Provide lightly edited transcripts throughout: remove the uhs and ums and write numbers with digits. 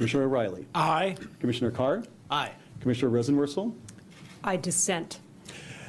Commissioner O'Reilly. Aye. Commissioner Carr. Aye. Commissioner Rosenworcel. I dissent.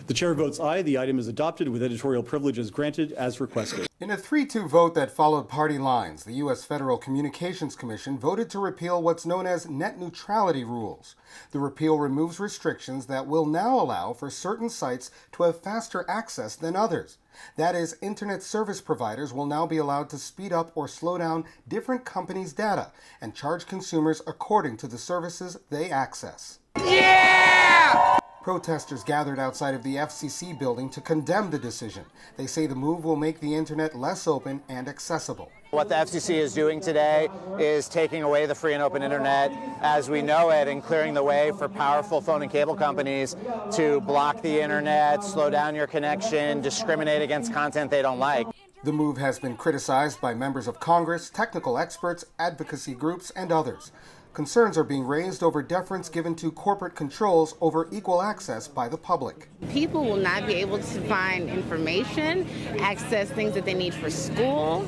The chair votes aye. The item is adopted with editorial privileges granted as requested. In a 3-2 vote that followed party lines, the U.S. Federal Communications Commission voted to repeal what's known as net neutrality rules. The repeal removes restrictions that will now allow for certain sites to have faster access than others. That is, internet service providers will now be allowed to speed up or slow down different companies' data and charge consumers according to the services they access. Yeah! Protesters gathered outside of the FCC building to condemn the decision. They say the move will make the internet less open and accessible. What the FCC is doing today is taking away the free and open internet as we know it and clearing the way for powerful phone and cable companies to block the internet, slow down your connection, discriminate against content they don't like. The move has been criticized by members of Congress, technical experts, advocacy groups, and others. Concerns are being raised over deference given to corporate controls over equal access by the public. People will not be able to find information, access things that they need for school.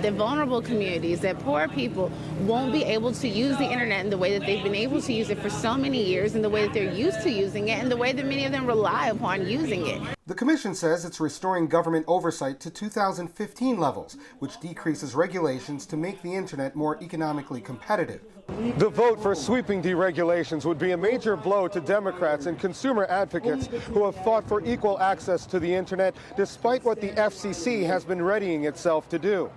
The vulnerable communities, that poor people won't be able to use the internet in the way that they've been able to use it for so many years, and the way that they're used to using it, and the way that many of them rely upon using it. The Commission says it's restoring government oversight to 2015 levels, which decreases regulations to make the internet more economically competitive. The vote for sweeping deregulations would be a major blow to Democrats and consumer advocates who have fought for equal access to the internet despite what the FCC has been readying itself to do.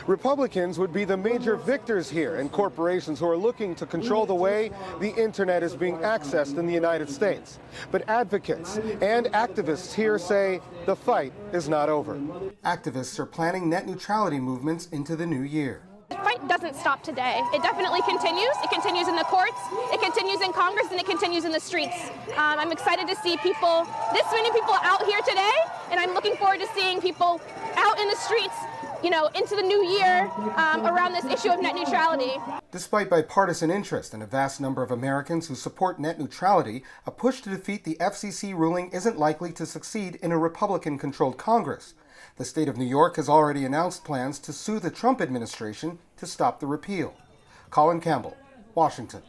Republicans would be the major victors here, and corporations who are looking to control the way the internet is being accessed in the United States. But advocates and activists here say the fight is not over. Activists are planning net neutrality movements into the new year. The fight doesn't stop today. It definitely continues. It continues in the courts, it continues in Congress, and it continues in the streets. I'm excited to see this many people out here today, and I'm looking forward to seeing people out in the streets, into the new year around this issue of net neutrality. Despite bipartisan interest and a vast number of Americans who support net neutrality, a push to defeat the FCC ruling isn't likely to succeed in a Republican-controlled Congress. The state of New York has already announced plans to sue the Trump administration to stop the repeal. Colin Campbell, Washington.